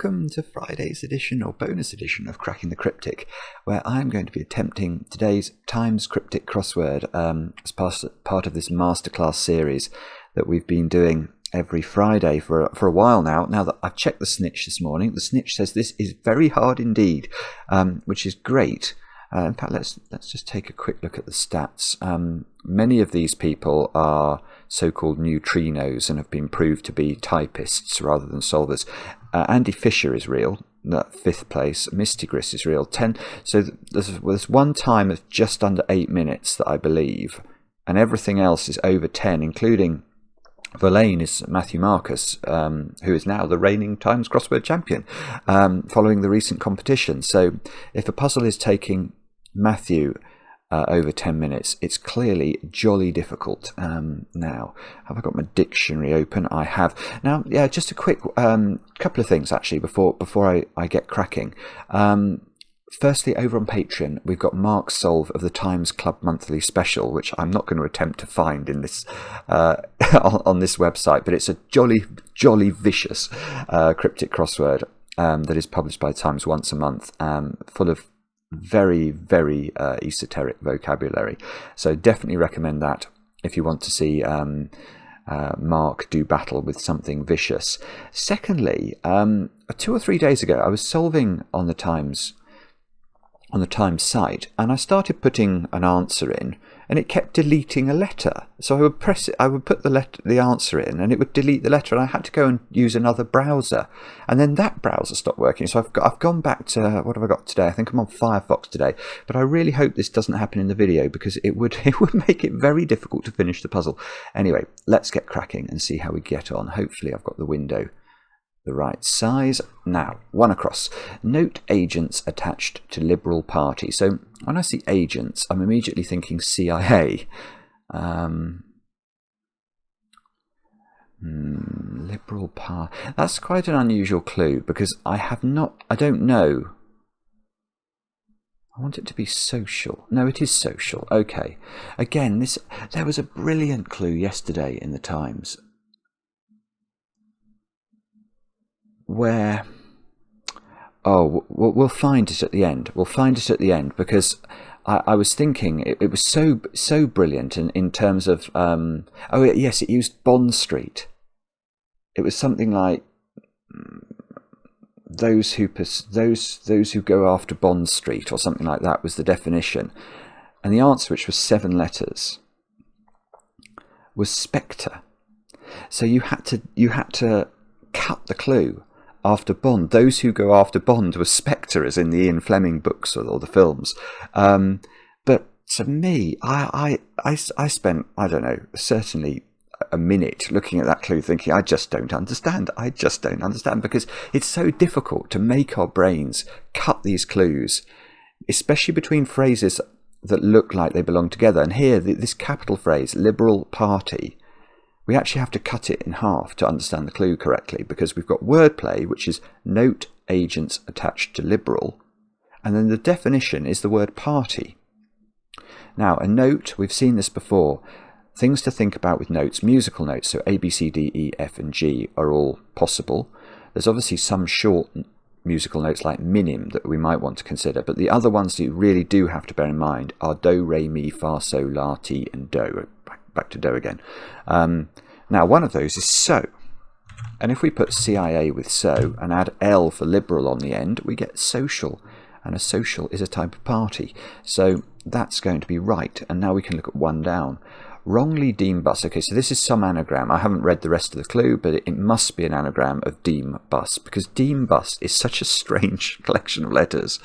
welcome to Friday's edition or bonus edition of Cracking the Cryptic, where I'm going to be attempting today's Times Cryptic crossword as part of this Masterclass series that we've been doing every Friday for a while now. Now that I've checked the SNITCH this morning, the SNITCH says this is very hard indeed, which is great. In fact, let's just take a quick look at the stats. Many of these people are so-called neutrinos and have been proved to be typists rather than solvers. Andy Fisher is real, 5th place. Mystigris is real, 10. So there's one time of just under 8 minutes that I believe, and everything else is over 10, including Verlaine is Matthew Marcus, who is now the reigning Times crossword champion, following the recent competition. So if a puzzle is taking Matthew over 10 minutes, it's clearly jolly difficult. Now, have I got my dictionary open? I have. Now, yeah, just a quick couple of things actually before I get cracking. Firstly, over on Patreon, we've got Mark's Solve of the Times Club Monthly Special, which I'm not going to attempt to find in this on this website, but it's a jolly vicious cryptic crossword that is published by Times once a month, full of very esoteric vocabulary. So definitely recommend that if you want to see Mark do battle with something vicious. Secondly, 2 or 3 days ago, I was solving on the Times site, and I started putting an answer in, and it kept deleting a letter. So I would press it, I would put the answer in, and it would delete the letter, and I had to go and use another browser, and then that browser stopped working. So I've gone back to, what have I got today? I think I'm on Firefox today, but I really hope this doesn't happen in the video, because it would make it very difficult to finish the puzzle. Anyway, let's get cracking and see how we get on. Hopefully I've got the window the right size. Now, one across. Note agents attached to Liberal Party. So when I see agents, I'm immediately thinking CIA. Liberal Party. That's quite an unusual clue, because I don't know. I want it to be social. No, it is social. Okay. Again, there was a brilliant clue yesterday in the Times, where, we'll find it at the end. We'll find it at the end, because I was thinking it was so brilliant in terms of yes, it used Bond Street. It was something like those who go after Bond Street, or something like that was the definition, and the answer, which was 7 letters, was Spectre. So you had to cut the clue after Bond. Those who go after Bond was Spectre, as in the Ian Fleming books or the films. But to me, I spent, I don't know, certainly a minute looking at that clue thinking, I just don't understand, because it's so difficult to make our brains cut these clues, especially between phrases that look like they belong together. And here, this capital phrase, Liberal Party, we actually have to cut it in half to understand the clue correctly, because we've got wordplay, which is note agents attached to Liberal, and then the definition is the word party. Now, a note, we've seen this before. Things to think about with notes, musical notes, so A, B, C, D, E, F and G are all possible. There's obviously some short musical notes like minim that we might want to consider, but the other ones that you really do have to bear in mind are do, re, mi, fa, sol, la, ti and do. Back to do again. Now, one of those is so. And if we put CIA with so and add L for liberal on the end, we get social. And a social is a type of party. So that's going to be right. And now we can look at one down. Wrongly deemed bus. Okay, so this is some anagram. I haven't read the rest of the clue, but it must be an anagram of deem bus, because deem bus is such a strange collection of letters.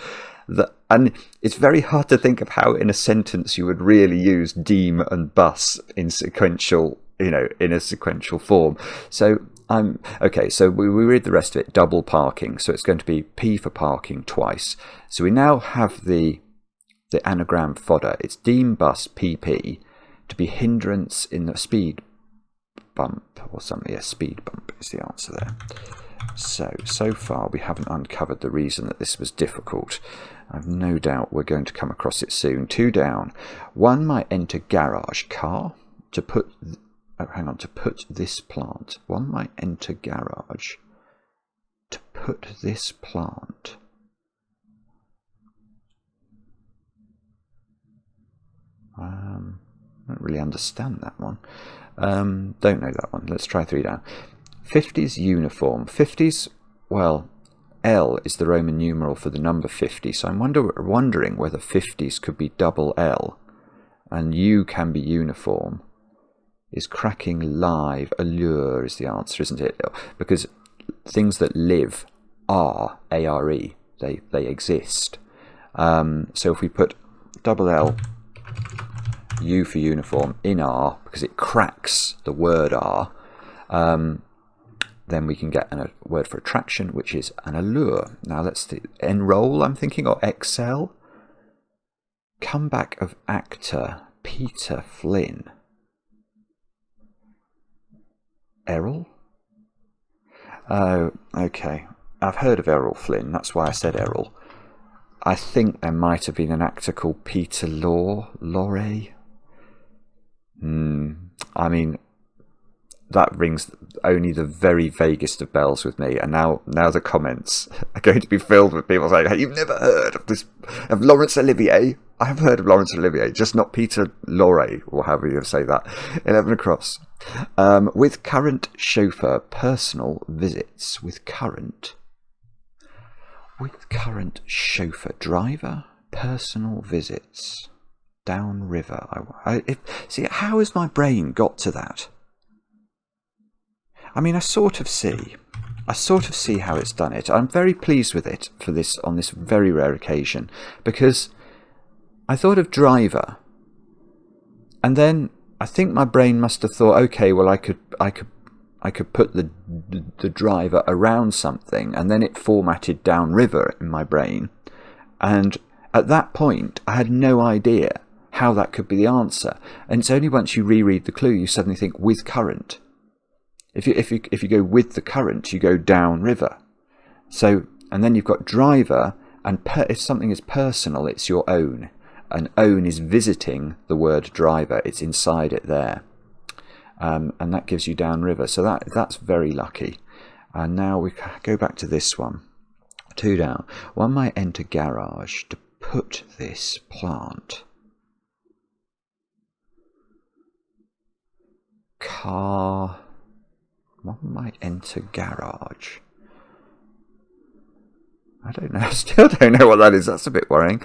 And it's very hard to think of how in a sentence you would really use deem and bus in sequential, in a sequential form. So okay, so we read the rest of it. Double parking, so it's going to be P for parking twice. So we now have the anagram fodder. It's deem bus PP to be hindrance in the speed bump or something. Yeah, speed bump is the answer there. So far we haven't uncovered the reason that this was difficult. I've no doubt we're going to come across it soon. 2 down. 1 might enter garage car to put to put this plant. 1 might enter garage to put put this plant. I don't really understand that one. Don't know that one. Let's try 3 down. 50s uniform. 50s, well, L is the Roman numeral for the number 50, so I'm wondering whether 50s could be double L, and U can be uniform. Is cracking live? Allure is the answer, isn't it? Because things that live are A-R-E. They exist. So if we put double L, U for uniform, in R, because it cracks the word R, then we can get a word for attraction, which is an allure. Now let's enroll, I'm thinking, or excel. Comeback of actor Peter Flynn. Errol? Oh, okay. I've heard of Errol Flynn, that's why I said Errol. I think there might have been an actor called Peter Lorre. I mean, that rings only the very vaguest of bells with me, and now the comments are going to be filled with people saying, hey, you've never heard of Laurence Olivier? I have heard of Laurence Olivier, just not Peter Lorre, or however you say that. 11 across. With current chauffeur, personal visits. With current chauffeur, driver, personal visits. Downriver. See, how has my brain got to that? I mean, I sort of see how it's done it. I'm very pleased with it on this very rare occasion, because I thought of driver, and then I think my brain must have thought, okay, well, I could put the driver around something, and then it formatted downriver in my brain, and at that point I had no idea how that could be the answer. And it's only once you reread the clue you suddenly think with current. If you go with the current, you go downriver. So, and then you've got driver, and if something is personal, it's your own. And own is visiting the word driver. It's inside it there. And that gives you downriver. So that's very lucky. And now we go back to this one. 2 down. One might enter garage to put this plant. Car. One might enter garage. I don't know. I still don't know what that is. That's a bit worrying.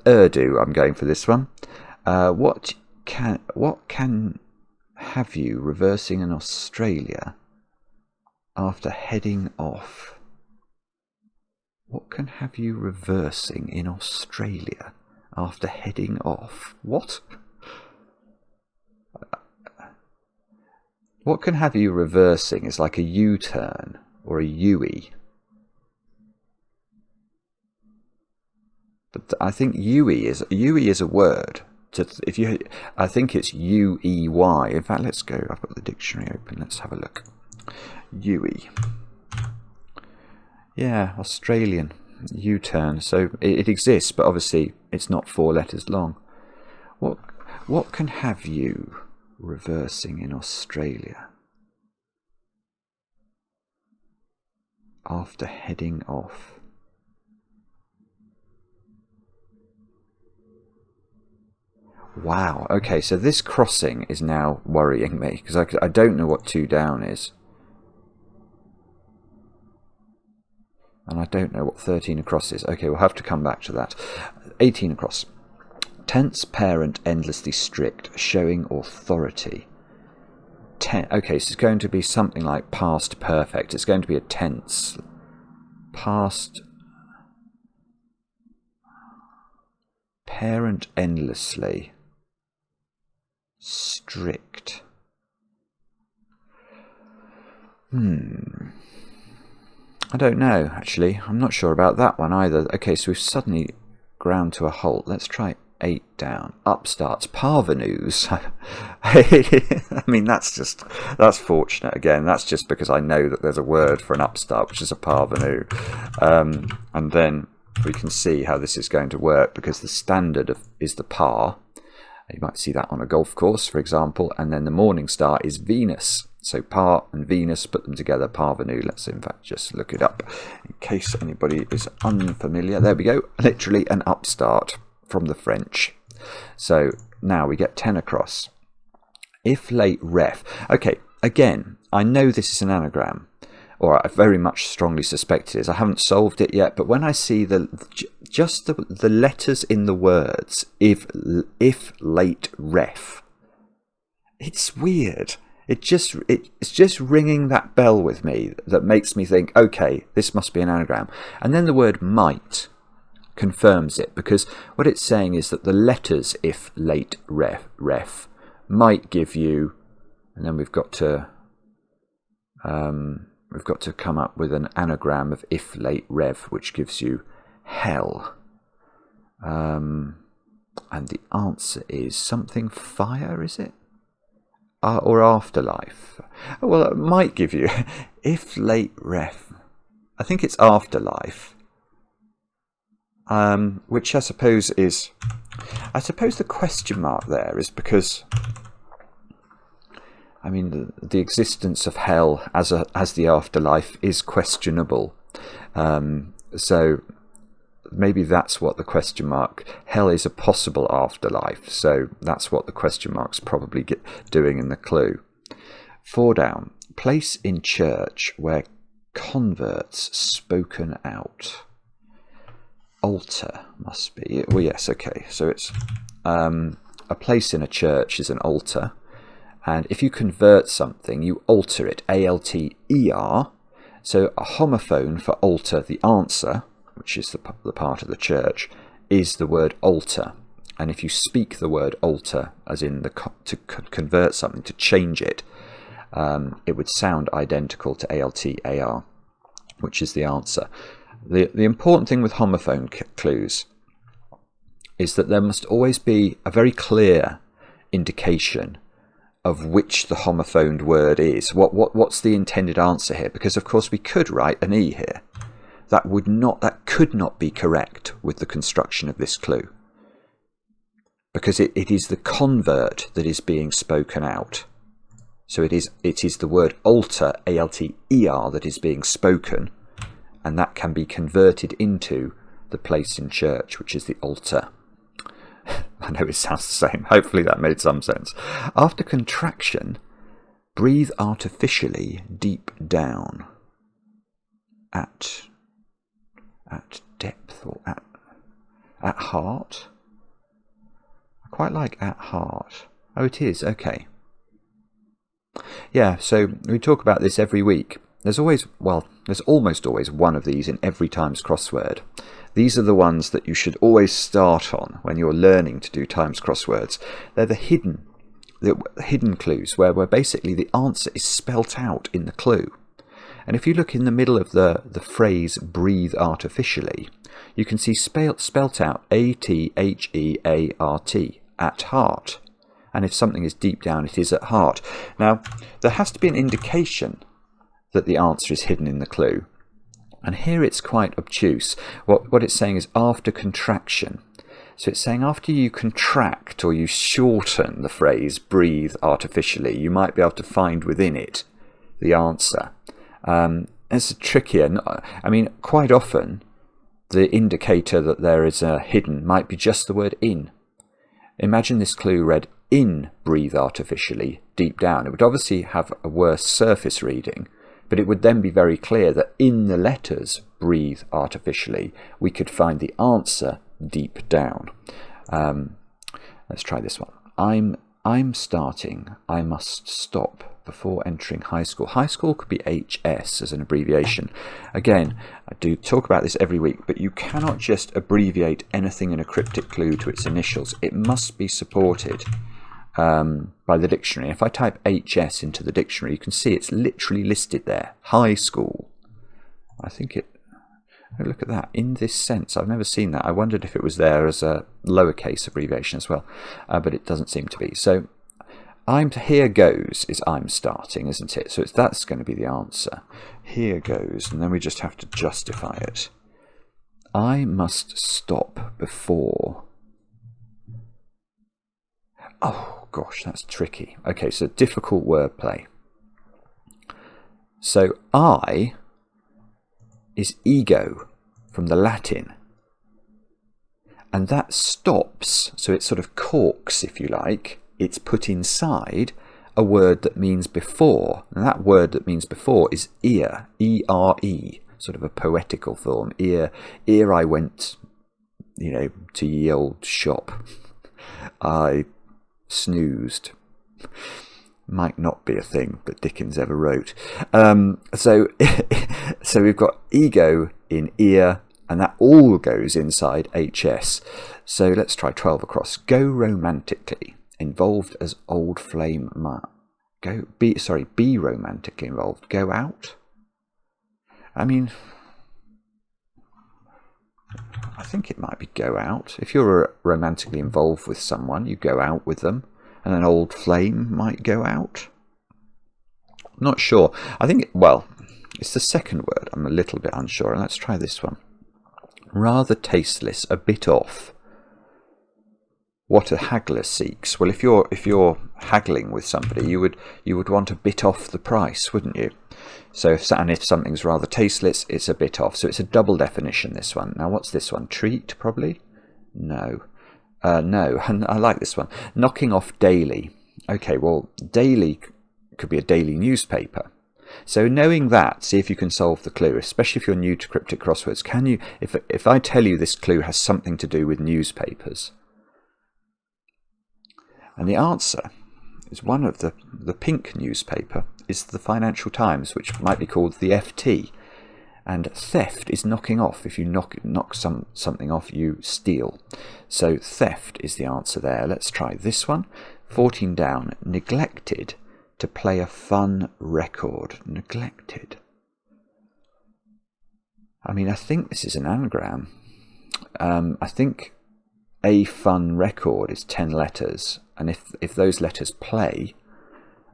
Urdu, I'm going for this one. What can have you reversing in Australia after heading off? What can have you reversing in Australia after heading off? What? What can have you reversing is like a U-turn or a U-E. But I think U-E is a word. I think it's U-E-Y. In fact, let's go. I've got the dictionary open. Let's have a look. U-E. Yeah, Australian U-turn. So it exists, but obviously it's not 4 letters long. What can have you reversing in Australia after heading off? Wow, okay, so this crossing is now worrying me, because I don't know what 2 down is. And I don't know what 13 across is. Okay, we'll have to come back to that. 18 across. Tense parent endlessly strict, showing authority. Okay, so it's going to be something like past perfect. It's going to be a tense. Past parent endlessly strict. I don't know, actually. I'm not sure about that one either. Okay, so we've suddenly ground to a halt. Let's try 8 down. Upstarts, parvenus. I mean, that's fortunate again. That's just because I know that there's a word for an upstart, which is a parvenu. And then we can see how this is going to work, because the standard is the par. You might see that on a golf course, for example. And then the morning star is Venus. So par and Venus, put them together, parvenu. Let's in fact just look it up in case anybody is unfamiliar. There we go. Literally an upstart from the French. So now we get 10 across. If late ref. Okay, again, I know this is an anagram, or I very much strongly suspect it is. I haven't solved it yet, but when I see just the letters in the words, if late ref, it's weird. It's just ringing that bell with me that makes me think, okay, this must be an anagram. And then the word might confirms it, because what it's saying is that the letters if late ref might give you, and then we've got to come up with an anagram of if late rev, which gives you hell. And the answer is something fire, is it? Or afterlife. Well, it might give you if late ref. I think it's afterlife. Which I suppose is... I suppose the question mark there is because... I mean, the existence of hell as the afterlife is questionable. So maybe that's what the question mark... Hell is a possible afterlife, so that's what the question mark's probably doing in the clue. 4 down. Place in church where converts spoken out. Altar must be... Well, yes, okay. So it's... a place in a church is an altar. And if you convert something, you alter it. A-L-T-E-R. So a homophone for altar, the answer, which is the part of the church, is the word altar. And if you speak the word altar, as in to convert something, to change it, it would sound identical to A-L-T-A-R, which is the answer. The important thing with homophone clues is that there must always be a very clear indication of which the homophoned word is. What's the intended answer here? Because of course we could write an E here. That could not be correct with the construction of this clue, because it is the convert that is being spoken out. So it is the word alter, A-L-T-E-R, that is being spoken, and that can be converted into the place in church, which is the altar. I know it sounds the same. Hopefully that made some sense. After contraction, breathe artificially deep down. At depth, or at heart? I quite like at heart. Oh, it is, okay. Yeah, so we talk about this every week. There's almost always one of these in every Times crossword. These are the ones that you should always start on when you're learning to do Times crosswords. They're the hidden clues, where basically the answer is spelt out in the clue. And if you look in the middle of the phrase breathe artificially, you can see spelt out A-T-H-E-A-R-T, at heart. And if something is deep down, it is at heart. Now, there has to be an indication that the answer is hidden in the clue. And here it's quite obtuse. What it's saying is after contraction. So it's saying after you contract or you shorten the phrase breathe artificially, you might be able to find within it the answer. It's trickier. I mean, quite often the indicator that there is a hidden might be just the word in. Imagine this clue read in breathe artificially deep down. It would obviously have a worse surface reading, but it would then be very clear that in the letters breathe artificially we could find the answer deep down. Let's try this one. I'm starting. I must stop before entering high school. High school could be HS as an abbreviation. Again, I do talk about this every week, but you cannot just abbreviate anything in a cryptic clue to its initials. It must be supported by the dictionary. If I type HS into the dictionary, you can see it's literally listed there. High school. I think it... Oh, look at that. In this sense. I've never seen that. I wondered if it was there as a lowercase abbreviation as well, but it doesn't seem to be. So here goes is I'm starting, isn't it? So that's going to be the answer. Here goes, and then we just have to justify it. I must stop before. Oh gosh, that's tricky. Okay, so difficult wordplay. So I is ego from the Latin, and that stops, so it sort of corks, if you like. It's put inside a word that means before, and that word that means before is ear, E-R-E, sort of a poetical form. Ear I went, to ye old shop. I snoozed. Might not be a thing that Dickens ever wrote. So we've got ego in ear, and that all goes inside HS. So let's try 12 across. Go romantically involved as old flame be romantically involved. Go out. I mean, I think it might be go out. If you're romantically involved with someone, you go out with them, and an old flame might go out. Not sure. I think, it's the second word. I'm a little bit unsure. Let's try this one. Rather tasteless, a bit off. What a haggler seeks. Well, if you're haggling with somebody, you would want a bit off the price, wouldn't you? So if something's rather tasteless, it's a bit off. So it's a double definition, this one. Now what's this one? Treat, probably? No. No, and I like this one. Knocking off daily. Okay, well, daily could be a daily newspaper. So knowing that, see if you can solve the clue, especially if you're new to cryptic crosswords. Can you, if I tell you this clue has something to do with newspapers? And the answer is one of the pink newspaper is the Financial Times, which might be called the FT. And theft is knocking off. If you knock something off, you steal. So theft is the answer there. Let's try this one. 14 down. Neglected to play a fun record. Neglected. I mean, I think this is an anagram. I think a fun record is 10 letters. And if those letters play,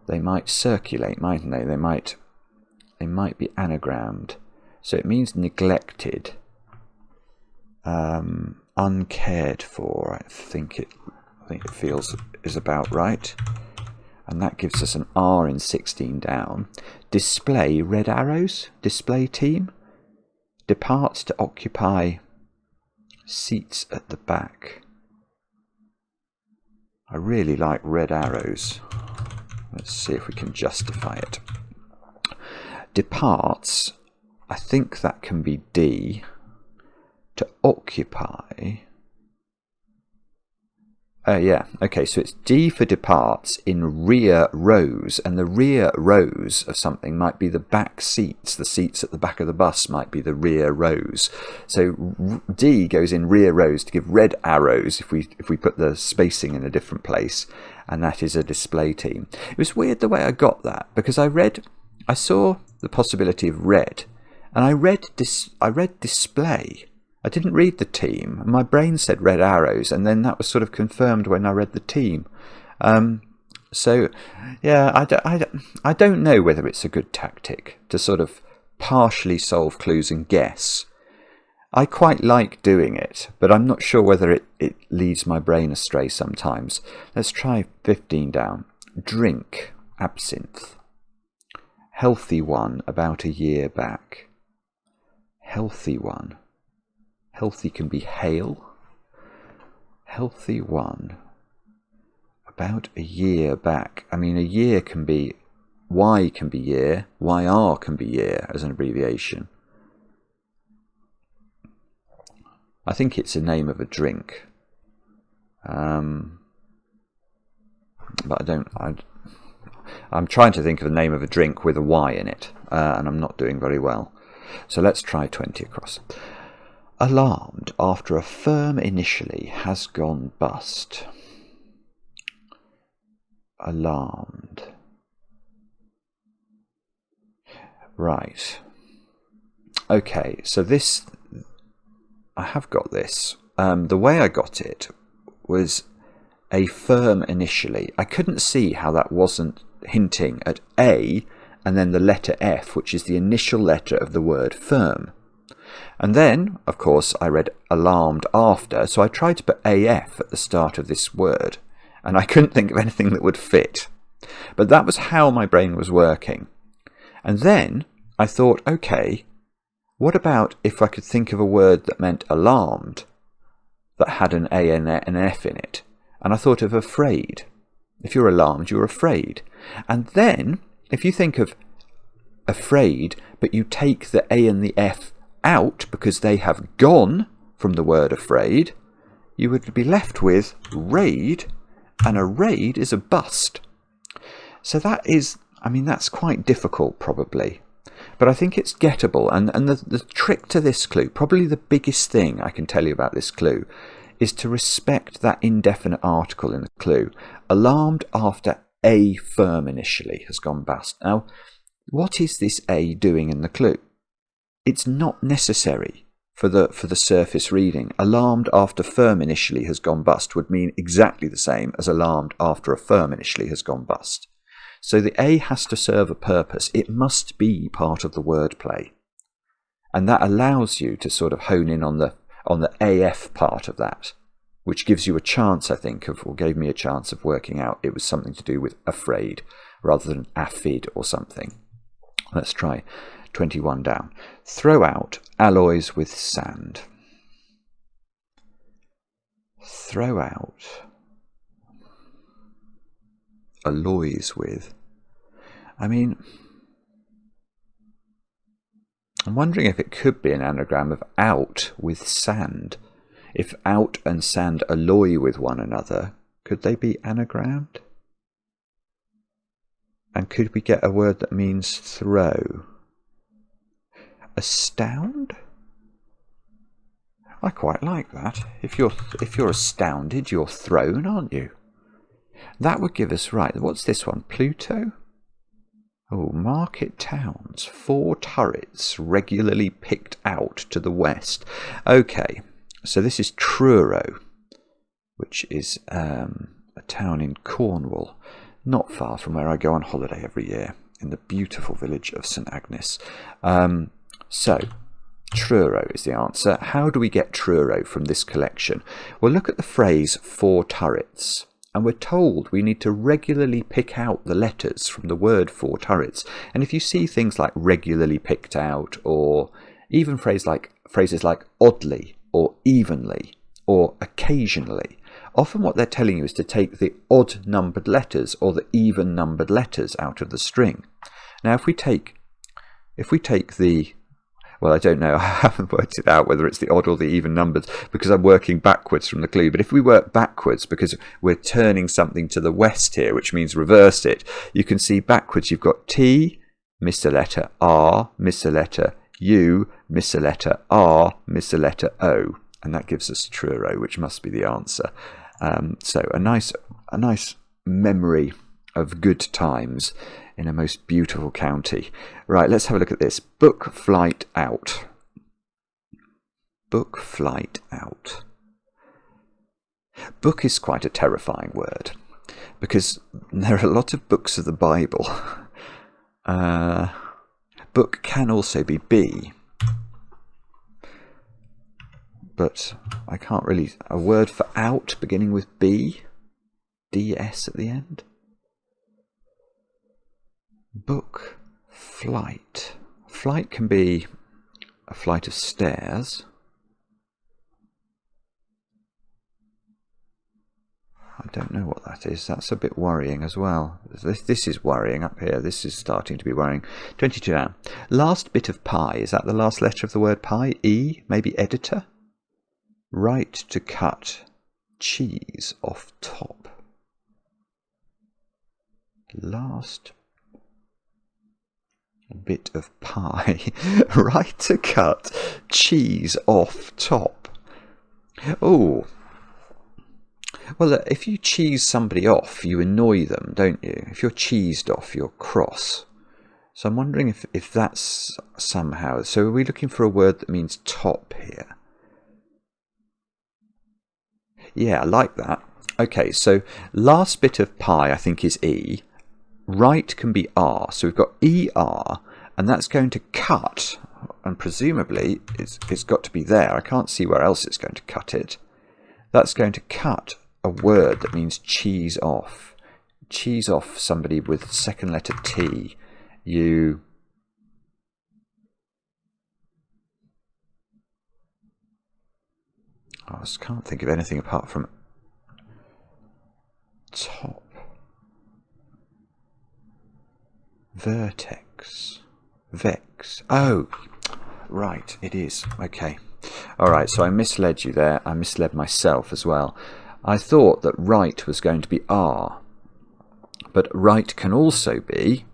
they might circulate, mightn't they? They might be anagrammed. So it means neglected, uncared for. I think it feels is about right, and that gives us an R in 16 down. Display red arrows. Display team departs to occupy seats at the back. I really like red arrows. Let's see if we can justify it. Departs. I think that can be D. To occupy. Yeah, okay, so it's D for departs in rear rows, and the rear rows of something might be the back seats. The seats at the back of the bus might be the rear rows. So D goes in rear rows to give red arrows if we put the spacing in a different place, and that is a display team. It was weird the way I got that, because I saw the possibility of red, and I read display. I didn't read the team. My brain said red arrows, and then that was sort of confirmed when I read the team. So, yeah, I don't know whether it's a good tactic to sort of partially solve clues and guess. I quite like doing it, but I'm not sure whether it leads my brain astray sometimes. Let's try 15 down. Drink, absinthe. Healthy one about a year back. Healthy one. Healthy can be hale. Healthy one. About a year back. I mean, a year can be, Y can be year, YR can be year as an abbreviation. I think it's a name of a drink. But I'm trying to think of the name of a drink with a Y in it, and I'm not doing very well. So let's try 20 across. Alarmed after a firm initially has gone bust. Alarmed. Right. Okay, so this, I have got this. The way I got it was a firm initially. I couldn't see how that wasn't hinting at A and then the letter F, which is the initial letter of the word firm. And then, of course, I read alarmed after, so I tried to put AF at the start of this word, and I couldn't think of anything that would fit. But that was how my brain was working. And then I thought, okay, what about if I could think of a word that meant alarmed, that had an A and an F in it? And I thought of afraid. If you're alarmed, you're afraid. And then, if you think of afraid, but you take the A and the F out because they have gone from the word afraid, you would be left with raid, and a raid is a bust. So that is, I mean, that's quite difficult probably, but I think it's gettable. And the trick to this clue, probably the biggest thing I can tell you about this clue, is to respect that indefinite article in the clue. Alarmed after a firm initially has gone bust. Now, what is this A doing in the clue? It's not necessary for the surface reading. Alarmed after firm initially has gone bust would mean exactly the same as alarmed after a firm initially has gone bust. So the A has to serve a purpose. It must be part of the wordplay. And that allows you to sort of hone in on the AF part of that, which gives you a chance, I think, or gave me a chance of working out it was something to do with afraid rather than affid or something. Let's try 21 down. Throw out alloys with sand. Throw out alloys with. I mean, I'm wondering if it could be an anagram of out with sand. If out and sand alloy with one another, could they be anagrammed? And could we get a word that means throw? Astound? I quite like that. If you're astounded, you're thrown, aren't you? That would give us, right, what's this one? Pluto? Oh, market towns. 4 turrets regularly picked out to the west. Okay, so this is Truro, which is a town in Cornwall, not far from where I go on holiday every year, in the beautiful village of St Agnes. So, Truro is the answer. How do we get Truro from this collection? Well, look at the phrase 4 turrets. And we're told we need to regularly pick out the letters from the word 4 turrets. And if you see things like regularly picked out, or even phrases like oddly or evenly or occasionally, often what they're telling you is to take the odd numbered letters or the even numbered letters out of the string. Now if we take the, well, I don't know, I haven't worked it out whether it's the odd or the even numbers because I'm working backwards from the clue. But if we work backwards, because we're turning something to the west here, which means reverse it, you can see backwards you've got T, miss a letter, R, miss a letter, U, miss a letter, R, miss a letter, O. And that gives us Truro, which must be the answer. So a nice memory of good times in a most beautiful county. Right, let's have a look at this. Book flight out. Book flight out. Book is quite a terrifying word because there are a lot of books of the Bible. Book can also be B, but I can't really. A word for out beginning with B, DS at the end. Book flight. Flight can be a flight of stairs. I don't know what that is. That's a bit worrying as well. This is worrying up here. This is starting to be worrying. 22 down. Last bit of pie. Is that the last letter of the word pie? E? Maybe editor? Right to cut cheese off top. Last bit of pie. Right to cut cheese off top. Oh. Well, if you cheese somebody off, you annoy them, don't you? If you're cheesed off, you're cross. So I'm wondering if that's somehow... So are we looking for a word that means top here? Yeah, I like that. Okay, so last bit of pie, I think, is E. Right can be R. So we've got ER, and that's going to cut. And presumably, it's got to be there. I can't see where else it's going to cut it. That's going to cut a word that means cheese off. Cheese off somebody with second letter T. You... I just can't think of anything apart from top. Vertex. Vex. Oh, right, it is. Okay. Alright, so I misled you there. I misled myself as well. I thought that right was going to be R. But right can also be,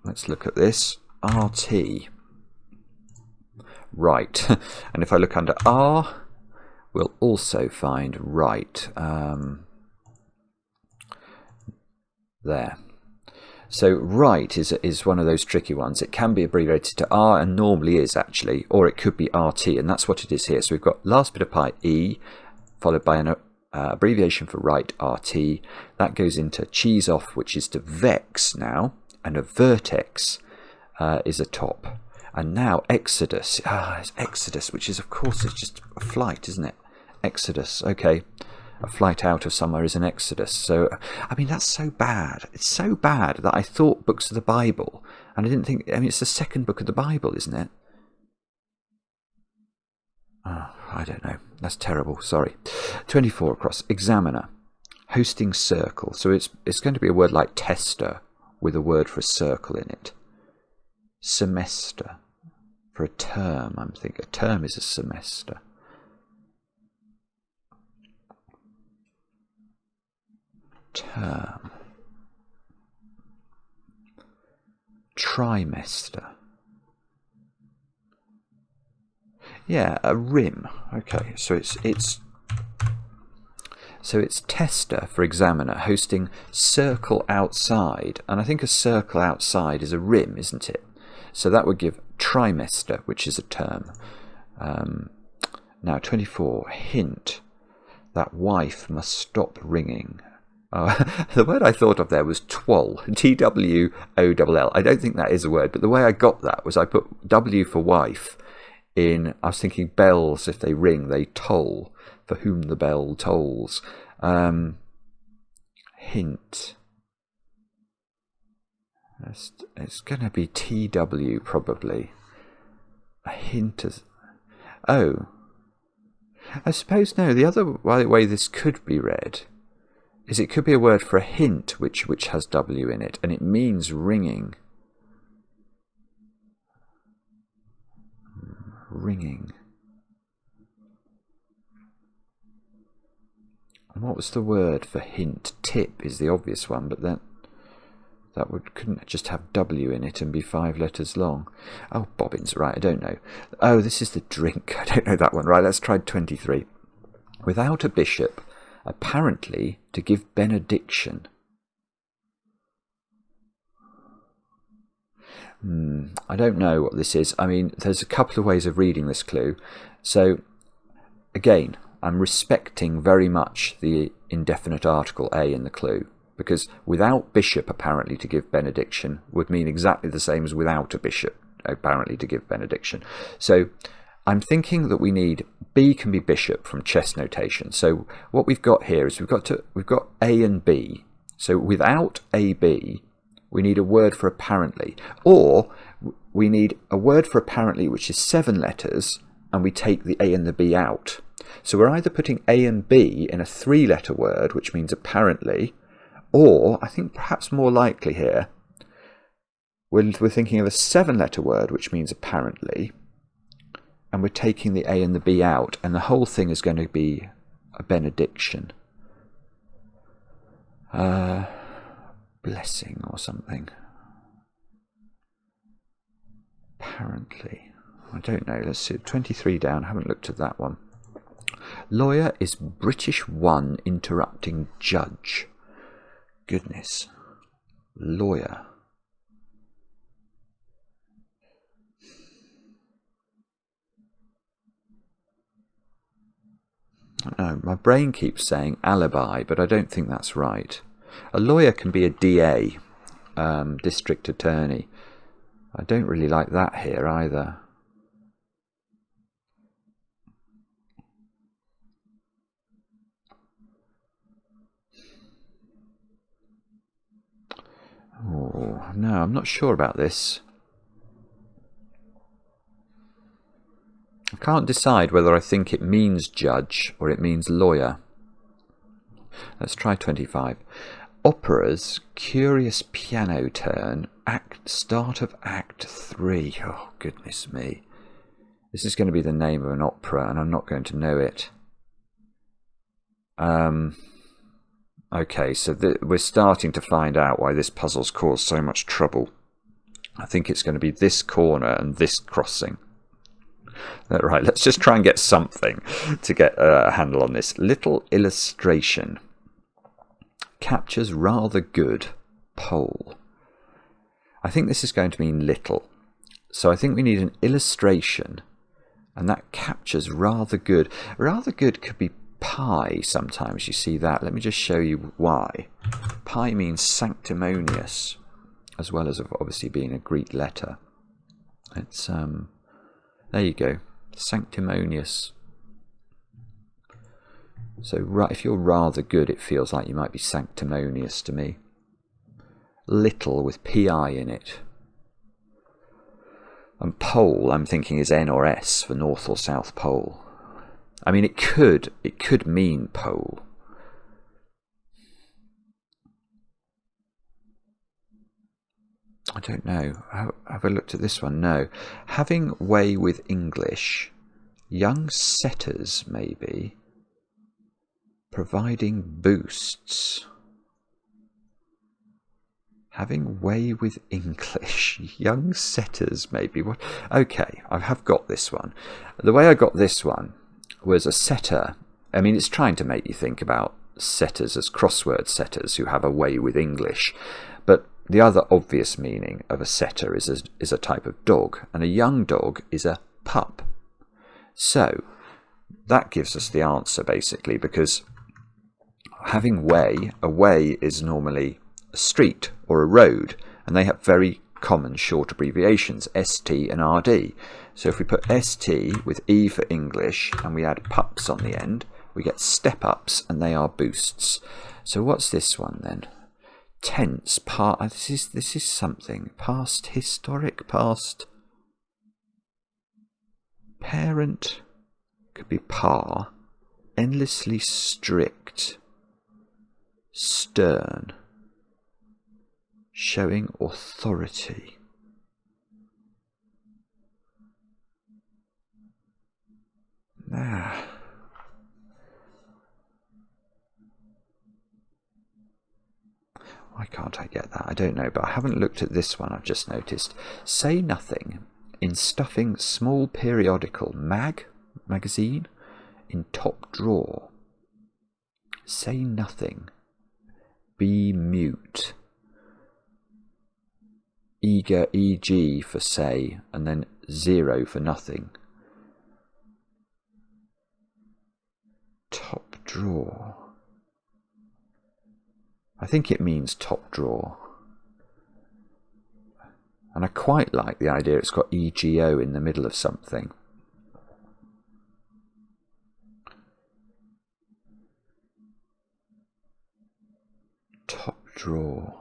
let's look at this, RT. Right. And if I look under R, we'll also find right. There. So right is one of those tricky ones. It can be abbreviated to R, and normally is actually, or it could be RT, and that's what it is here. So we've got last bit of pi E, followed by an abbreviation for right, RT. That goes into cheese off, which is to vex now, and a vertex is a top. And now exodus. It's exodus, which is, of course, it's just a flight, isn't it? Exodus, okay. A flight out of somewhere is an exodus. So, I mean, that's so bad. It's so bad that I thought books of the Bible, and I didn't think, I mean, it's the second book of the Bible, isn't it? Oh, I don't know. That's terrible. Sorry. 24 across. Examiner. Hosting circle. So it's going to be a word like tester with a word for a circle in it. Semester. For a term, I'm thinking. A term is a semester. Term. Trimester. Yeah, a rim. Okay, so it's tester for examiner, hosting circle outside, and I think a circle outside is a rim, isn't it? So that would give trimester, which is a term. Now 24, hint that wife must stop ringing. The word I thought of there was twoll, T-W-O-L-L. I don't think that is a word, but the way I got that was I put W for wife in, I was thinking bells, if they ring, they toll, for whom the bell tolls. Hint. It's going to be T-W, probably. A hint of... Oh. I suppose, no, the other way this could be read is it could be a word for a hint which has W in it, and it means ringing. Ringing. And what was the word for hint? Tip is the obvious one, but that couldn't just have W in it and be 5 letters long. Oh, bobbins, right, I don't know. Oh, this is the drink. I don't know that one. Right, let's try 23. Without a bishop, apparently to give benediction. I don't know what this is. I mean, there's a couple of ways of reading this clue. So, again, I'm respecting very much the indefinite article A in the clue, because without bishop apparently to give benediction would mean exactly the same as without a bishop apparently to give benediction. So I'm thinking that we need B can be bishop from chess notation. So what we've got here is we've got A and B. So without AB, we need a word for apparently, or we need a word for apparently which is 7 letters, and we take the A and the B out. So we're either putting A and B in a 3-letter word, which means apparently, or I think perhaps more likely here, we're thinking of a 7-letter word, which means apparently, and we're taking the A and the B out, and the whole thing is going to be a benediction. Blessing or something. Apparently. I don't know. Let's see. 23 down. I haven't looked at that one. Lawyer is British one interrupting judge. Goodness. Lawyer. I don't know. My brain keeps saying alibi, but I don't think that's right. A lawyer can be a DA, district attorney. I don't really like that here either. no, I'm not sure about this. I can't decide whether I think it means judge or it means lawyer. Let's try 25. Opera's curious piano turn, start of Act 3. Oh, goodness me. This is going to be the name of an opera, and I'm not going to know it. Okay, so we're starting to find out why this puzzle's caused so much trouble. I think it's going to be this corner and this crossing. Right, let's just try and get something to get a handle on this. Little illustration. Captures rather good pole. I think this is going to mean little. So I think we need an illustration, and that captures rather good. Rather good could be pi sometimes, you see that. Let me just show you why. Pi means sanctimonious, as well as obviously being a Greek letter. It's there you go, sanctimonious. So if you're rather good, it feels like you might be sanctimonious to me. Little with pi in it. And pole, I'm thinking, is N or S for North or South Pole. I mean, it could mean pole. I don't know. Have I looked at this one? No. Having way with English. Young setters, maybe. Providing boosts. Having way with English. Young setters, maybe. What? Okay, I have got this one. The way I got this one was a setter. I mean, it's trying to make you think about setters as crossword setters who have a way with English. But the other obvious meaning of a setter is a type of dog, and a young dog is a pup. So that gives us the answer, basically, because having way, a way is normally a street or a road, and they have very common short abbreviations, ST and RD. So if we put ST with E for English and we add pups on the end, we get step-ups, and they are boosts. So what's this one then? Tense, this is something. Past historic, past parent, could be par. Endlessly strict, stern, showing authority. Ah. Why can't I get that? I don't know, but I haven't looked at this one, I've just noticed. Say nothing in stuffing small periodical magazine in top drawer. Say nothing. Be mute. Eager, EG for say, and then 0 for nothing. Top drawer. I think it means top drawer. And I quite like the idea it's got EGO in the middle of something. Top drawer.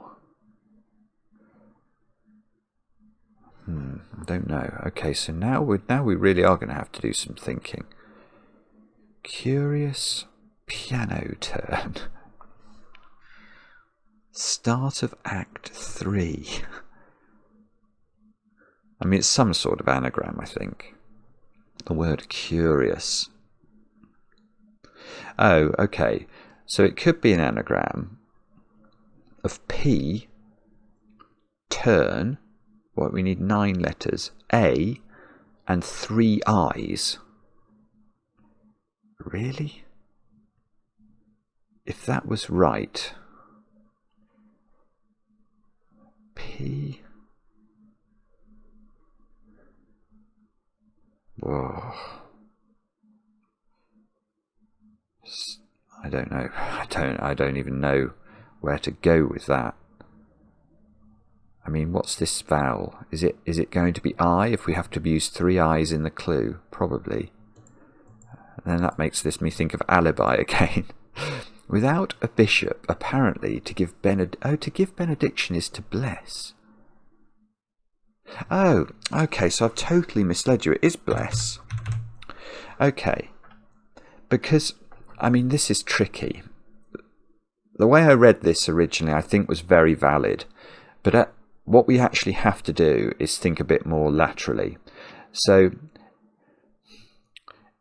I don't know. Okay, so now we really are going to have to do some thinking. Curious piano turn. Start of Act 3. I mean, it's some sort of anagram, I think. The word curious. Oh, okay. So it could be an anagram of P, turn, what we need 9 letters, A, and 3 I's. Really? If that was right... P. Whoa. I don't know. I don't even know where to go with that. I mean, what's this vowel? Is it going to be I if we have to use 3 I's in the clue? Probably. And then that makes me think of alibi again. Without a bishop, apparently, to give benediction is to bless. Oh, okay, so I've totally misled you. It is bless. Okay, because, I mean, this is tricky. The way I read this originally, I think, was very valid. But what we actually have to do is think a bit more laterally. So,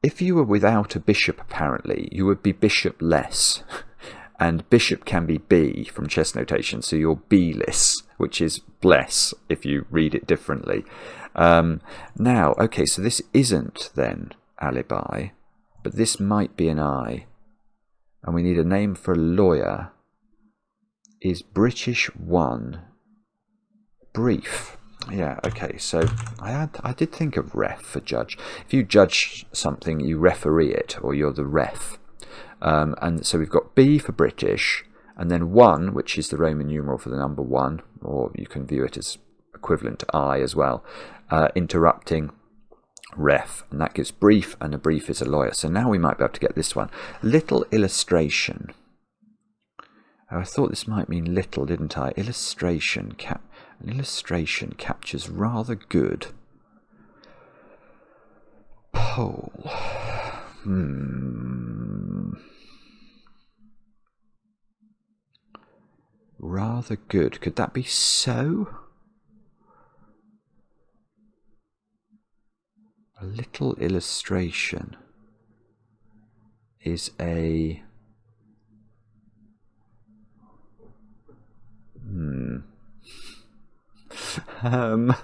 if you were without a bishop, apparently, you would be bishop-less. And bishop can be B from chess notation, so you're B-less, which is bless if you read it differently. Now, okay, so this isn't then alibi, but this might be an I. And we need a name for a lawyer. Is British 1 brief? Yeah, okay, so I did think of ref for judge. If you judge something, you referee it, or you're the ref. And so we've got B for British, and then 1, which is the Roman numeral for the number 1, or you can view it as equivalent to I as well, interrupting ref, and that gives brief, and a brief is a lawyer. So now we might be able to get this one. Little illustration. Oh, I thought this might mean little, didn't I? Illustration. An illustration captures rather good. Pole. Rather good. Could that be so? A little illustration is a... I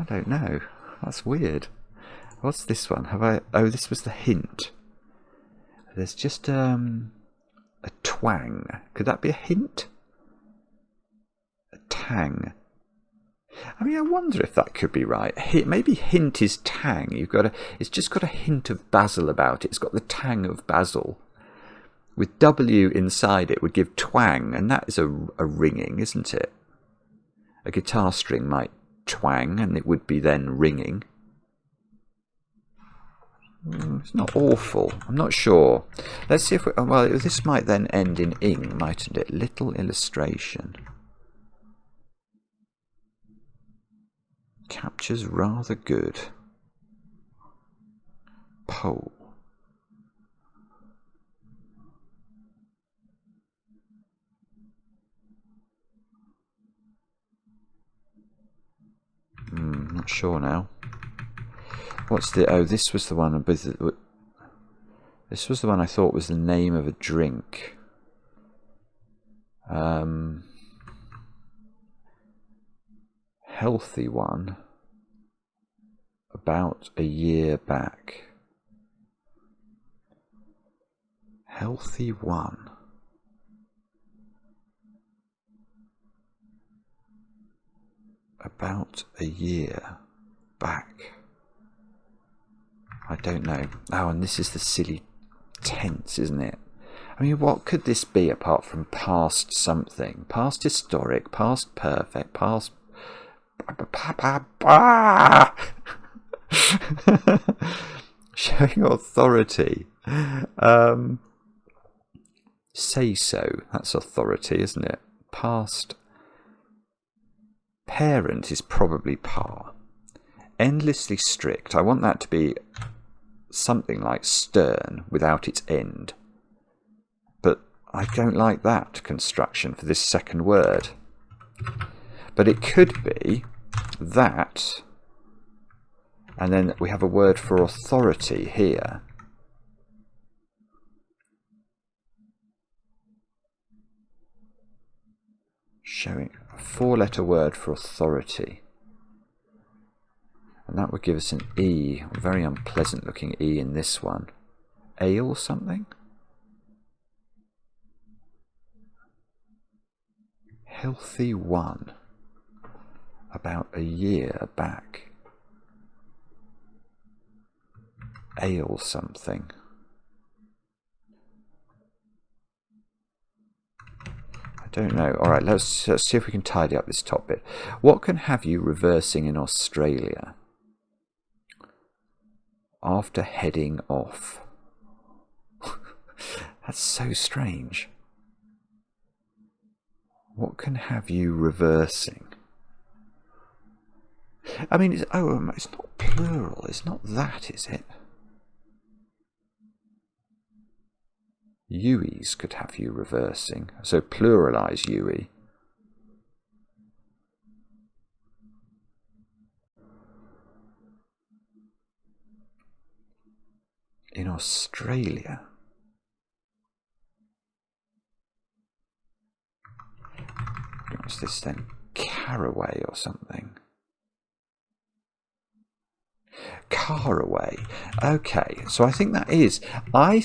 don't know. That's weird. What's this one? Have I... Oh, this was the hint. There's just a twang. Could that be a hint? A tang. I mean, I wonder if that could be right. Maybe hint is tang. It's just got a hint of basil about it. It's got the tang of basil. With W inside it would give twang, and that is a ringing, isn't it? A guitar string might twang, and it would be then ringing. It's not awful. I'm not sure. Let's see if we... Well, this might then end in ing, mightn't it? Little illustration. Captures rather good. Pole. Not sure now. What's the... Oh, this was the one... This was the one I thought was the name of a drink. Healthy one. About a year back. Healthy one. About a year back. I don't know. Oh, and this is the silly tense, isn't it? I mean, what could this be apart from past something? Past historic, past perfect, past... Showing authority. Say so. That's authority, isn't it? Past... Parent is probably par. Endlessly strict. I want that to be something like stern without its end. But I don't like that construction for this second word. But it could be that, and then we have a word for authority here. Showing a 4-letter word for authority. And that would give us an E, a very unpleasant looking E in this one. Ale something? Healthy one. About a year back. Ale something. I don't know. Alright, let's see if we can tidy up this top bit. What can have you reversing in Australia? After heading off. That's so strange. What can have you reversing? I mean, it's not plural. It's not that, is it? Uis could have you reversing. So pluralise Ui. In Australia. What's this then? Caraway or something? Caraway. Okay, so I think that is. I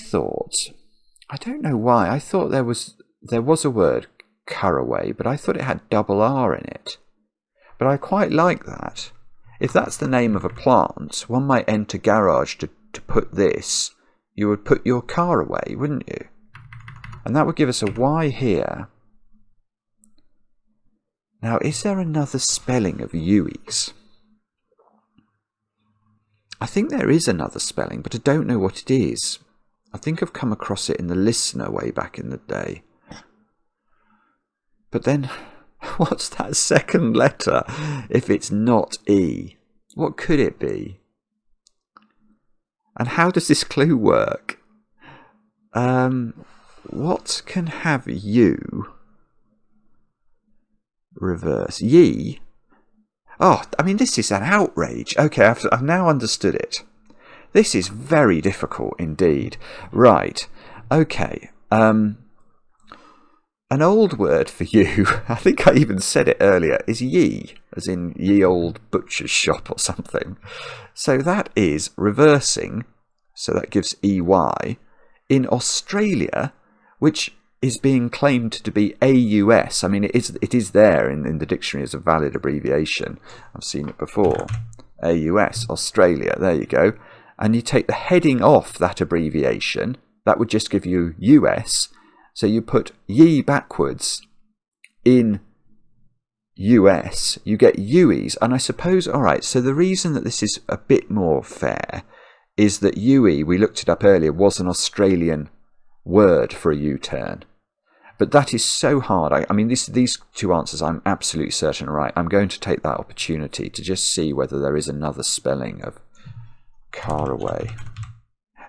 don't know why. I thought there was a word, caraway, but I thought it had double R in it. But I quite like that. If that's the name of a plant, one might enter garage to put this. You would put your car away, wouldn't you? And that would give us a Y here. Now, is there another spelling of Uis? I think there is another spelling, but I don't know what it is. I think I've come across it in the listener way back in the day. But then, what's that second letter if it's not E? What could it be? And how does this clue work? What can have you reverse? Ye? Oh, I mean, this is an outrage. Okay, I've now understood it. This is very difficult indeed. Right. Okay. An old word for you, I think I even said it earlier, is ye, as in ye old butcher's shop or something. So that is reversing, so that gives EY, in Australia, which is being claimed to be AUS. I mean, it is there in the dictionary as a valid abbreviation. I've seen it before. AUS, Australia, there you go. And you take the heading off that abbreviation, that would just give you US. So you put ye backwards in US, you get UEs. And I suppose, all right, so the reason that this is a bit more fair is that UE, we looked it up earlier, was an Australian word for a U-turn. But that is so hard. I mean, these two answers I'm absolutely certain are right. I'm going to take that opportunity to just see whether there is another spelling of caraway.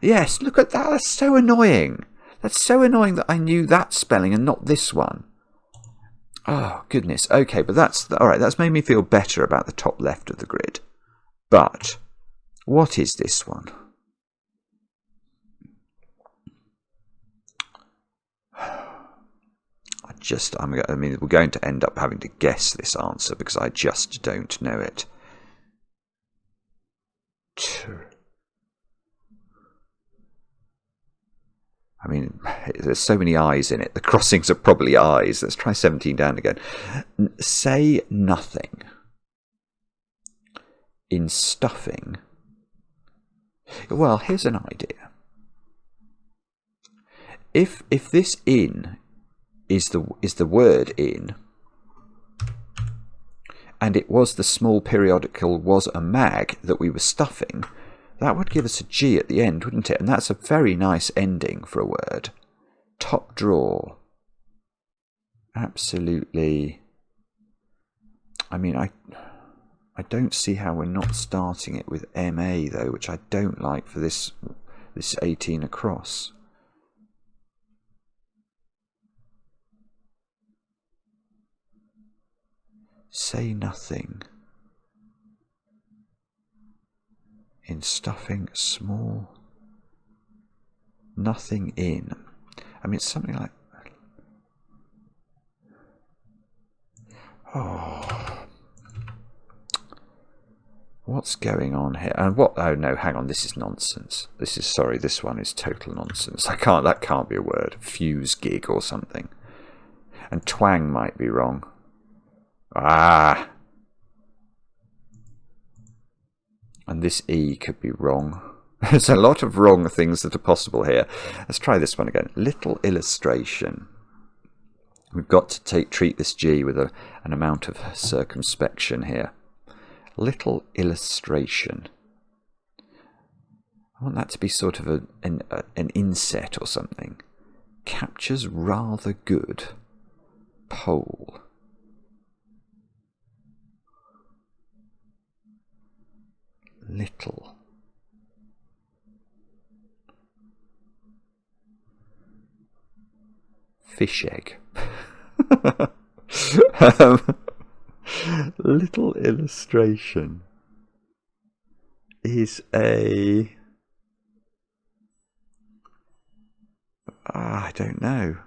Yes, look at that. That's so annoying. That's so annoying that I knew that spelling and not this one. Oh, goodness. Okay, but that's all right. That's made me feel better about the top left of the grid. But what is this one? I mean, we're going to end up having to guess this answer because I just don't know it. I mean, there's so many I's in it. The crossings are probably I's. Let's try 17 down again. Say nothing. In stuffing. Well, here's an idea. If this in is the word in, and it was the small periodical was a mag that we were stuffing, that would give us a G at the end, wouldn't it? And that's a very nice ending for a word. Top drawer. Absolutely. I mean, I don't see how we're not starting it with MA though, which I don't like for this 18 across. Say nothing. In stuffing, small. Nothing in. I mean, it's something like. Oh. What's going on here? And what? Oh no, hang on. This is nonsense. This one is total nonsense. That can't be a word. Fuse gig or something. And twang might be wrong. Ah. And this E could be wrong. There's a lot of wrong things that are possible here. Let's try this one again. Little illustration. We've got to treat this G with an amount of circumspection here. Little illustration. I want that to be sort of an inset or something. Captures rather good. pole. Little. Fish egg. Little illustration is a... I don't know.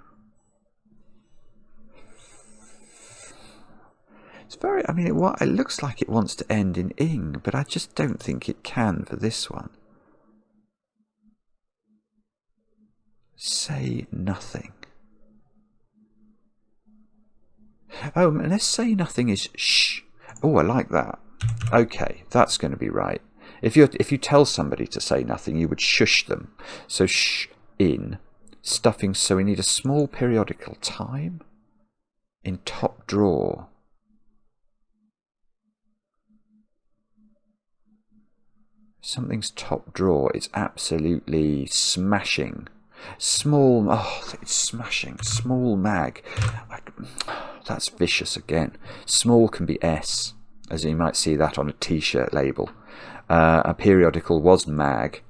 It's very... I mean, it looks like it wants to end in ing, but I just don't think it can for this one. Say nothing. Oh, unless say nothing is shh. Oh, I like that. Okay, that's going to be right. If you tell somebody to say nothing, you would shush them. So shh in stuffing. So we need a small periodical time in top drawer. Something's top drawer. It's absolutely smashing. Small. Oh, it's smashing. Small mag. That's vicious again. Small can be S, as you might see that on a t-shirt label. A periodical was mag.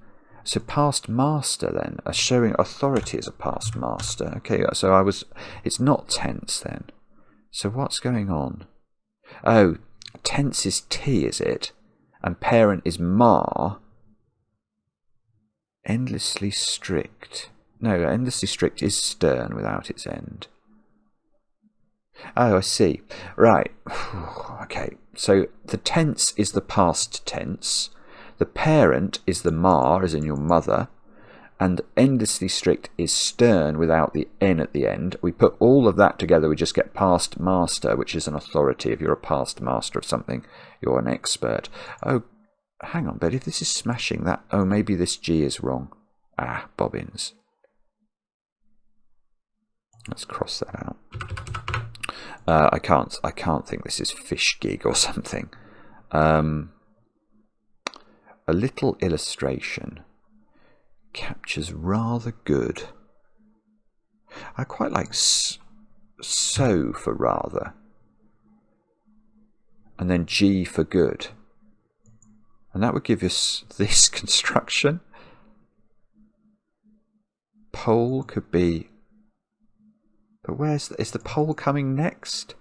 So past master then, showing authority as a past master. Okay, so it's not tense then. So what's going on? Oh, tense is T, is it? And parent is ma. Endlessly strict. No, endlessly strict is stern without its end. Oh, I see. Right. Okay. So the tense is the past tense. The parent is the ma, as in your mother. And endlessly strict is stern without the N at the end. We put all of that together, we just get past master, which is an authority. If you're a past master of something, you're an expert. Oh, hang on, but if this is smashing that... Oh, maybe this G is wrong. Ah, bobbins. Let's cross that out. I can't think this is fish gig or something. A little illustration captures rather good. I quite like so for rather, and then G for good, and that would give us this construction. Pole could be... But is the pole coming next?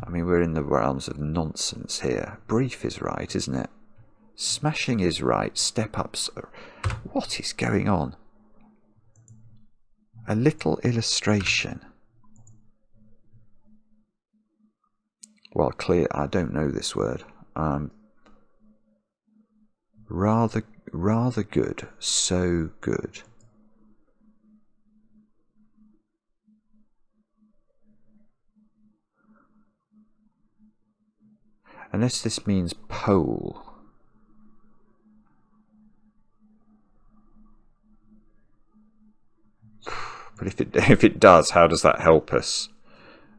I mean, we're in the realms of nonsense here. Brief is right, isn't it? Smashing is right. Step-ups... What is going on? A little illustration. Well, clear... I don't know this word. Rather good. So good. Unless this means pole. But if it does, how does that help us?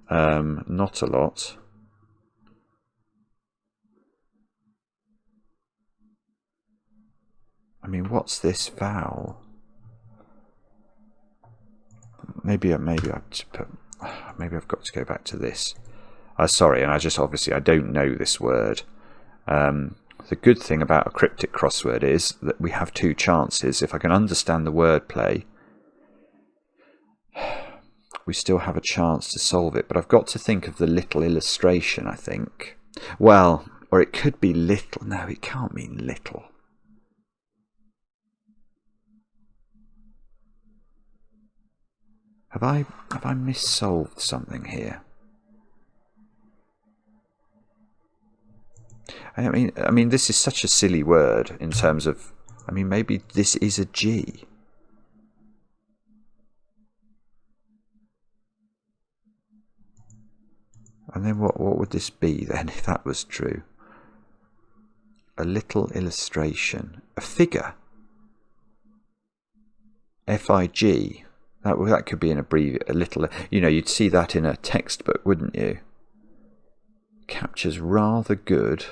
Not a lot. I mean, what's this vowel? Maybe I've got to go back to this. Sorry, and I don't know this word. The good thing about a cryptic crossword is that we have two chances. If I can understand the wordplay, we still have a chance to solve it. But I've got to think of the little illustration, I think. Well, or it could be little. No, it can't mean little. Have I missolved something here? I mean, this is such a silly word in terms of... I mean, maybe this is a G. And then what would this be then if that was true? A little illustration. A figure. F-I-G. That could be an abbreviation. A little... You know, you'd see that in a textbook, wouldn't you? Captures rather good...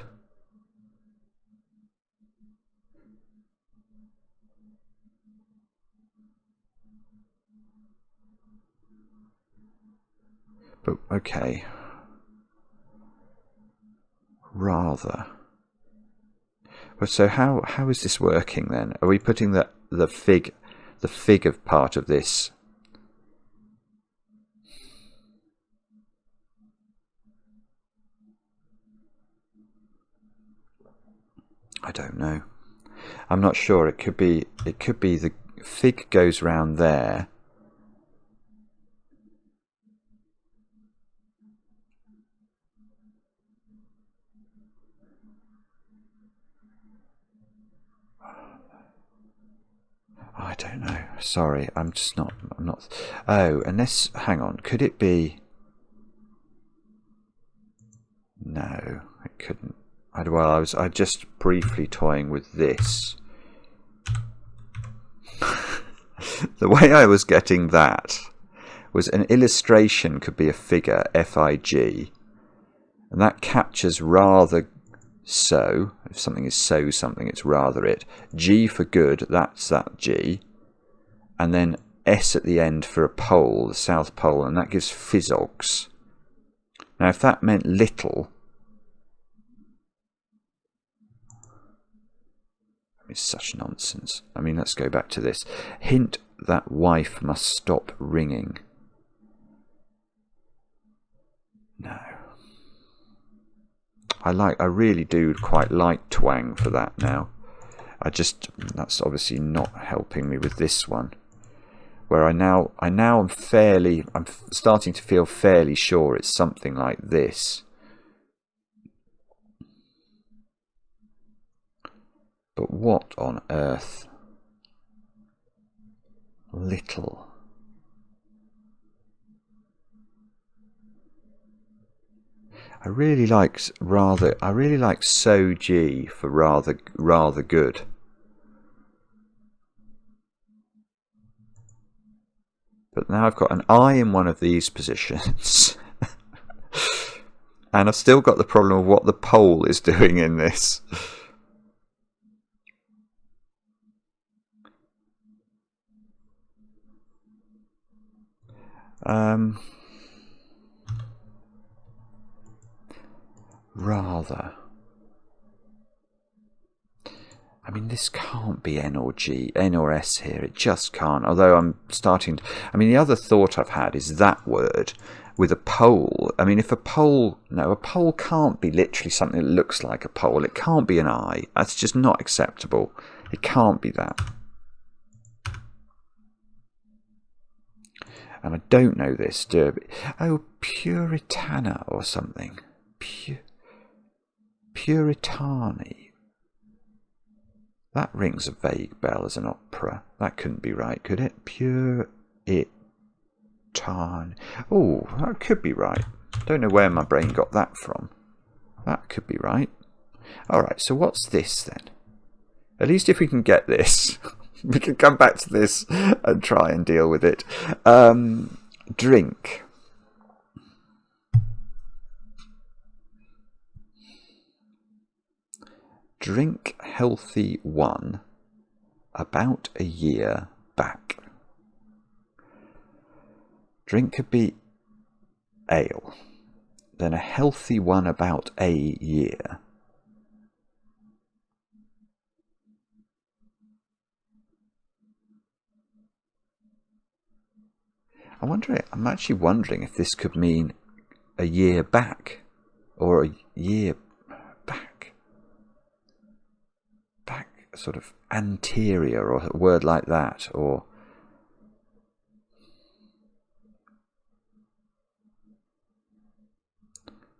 But okay. Rather. Well, so how is this working then? Are we putting the fig of part of this? I don't know. I'm not sure. It could be the fig goes round there. I don't know. Sorry, I'm not. Oh, unless, hang on, could it be? No, it couldn't. I was just briefly toying with this. The way I was getting that was an illustration could be a figure, FIG, and that captures rather so. If something is so something, it's rather it. G for good, that's that G. And then S at the end for a pole, the South Pole, and that gives physogs. Now, if that meant little, it's such nonsense. I mean, let's go back to this. Hint that wife must stop ringing. No. I really do quite like twang for that now. That's obviously not helping me with this one. Where I'm starting to feel fairly sure it's something like this. But what on earth? Little. I really like so G for rather good. But now I've got an I in one of these positions. And I've still got the problem of what the pole is doing in this. Rather. I mean, this can't be N or G, N or S here. It just can't. Although I'm starting to... I mean, the other thought I've had is that word with a pole. I mean, if a pole... No, a pole can't be literally something that looks like a pole. It can't be an I. That's just not acceptable. It can't be that. And I don't know this, Derby. Oh, Puritana or something. Puritani. That rings a vague bell as an opera. That couldn't be right, could it? Puritani. Oh, that could be right. Don't know where my brain got that from. That could be right. Alright, so what's this then? At least if we can get this, we can come back to this and try and deal with it. Drink. Drink healthy one about a year back. Drink could be ale, then a healthy one about a year. I'm actually wondering if this could mean a year back or a year back. Sort of anterior or a word like that, or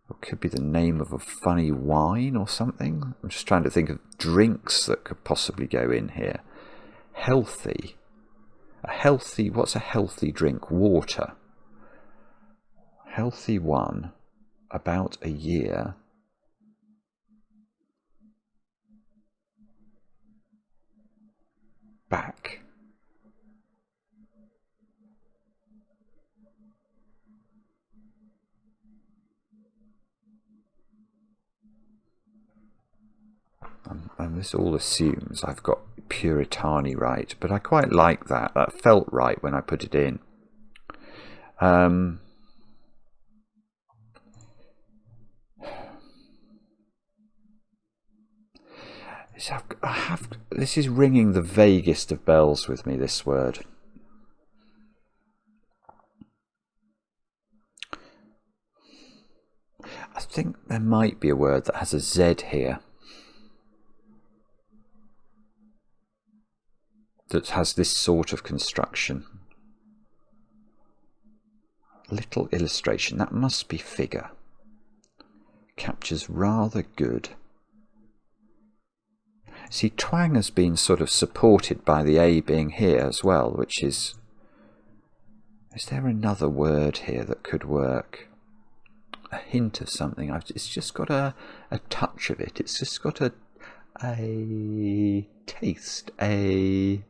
it could be the name of a funny wine or something. I'm just trying to think of drinks that could possibly go in here. Healthy. What's a healthy drink? Water. Healthy one about a year. Back. And this all assumes I've got Puritani right, but I quite like that. That felt right when I put it in. This is ringing the vaguest of bells with me, this word. I think there might be a word that has a Z here, that has this sort of construction. Little illustration, that must be figure. Captures rather good. See, twang has been sort of supported by the A being here as well, which is... Is there another word here that could work? A hint of something. It's just got a touch of it. It's just got a taste. The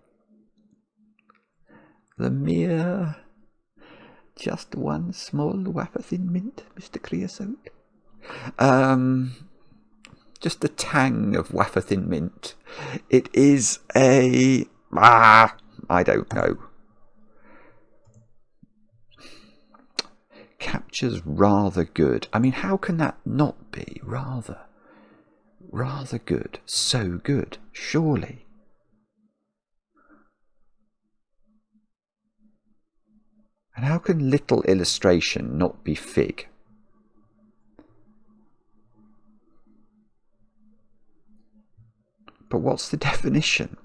mere... Just one small wafer thin mint, Mr. Creosote. Just the tang of wafer thin mint. It is a... I don't know. Captures rather good. I mean, how can that not be rather? Rather good. So good. Surely. And how can little illustration not be fig? But what's the definition?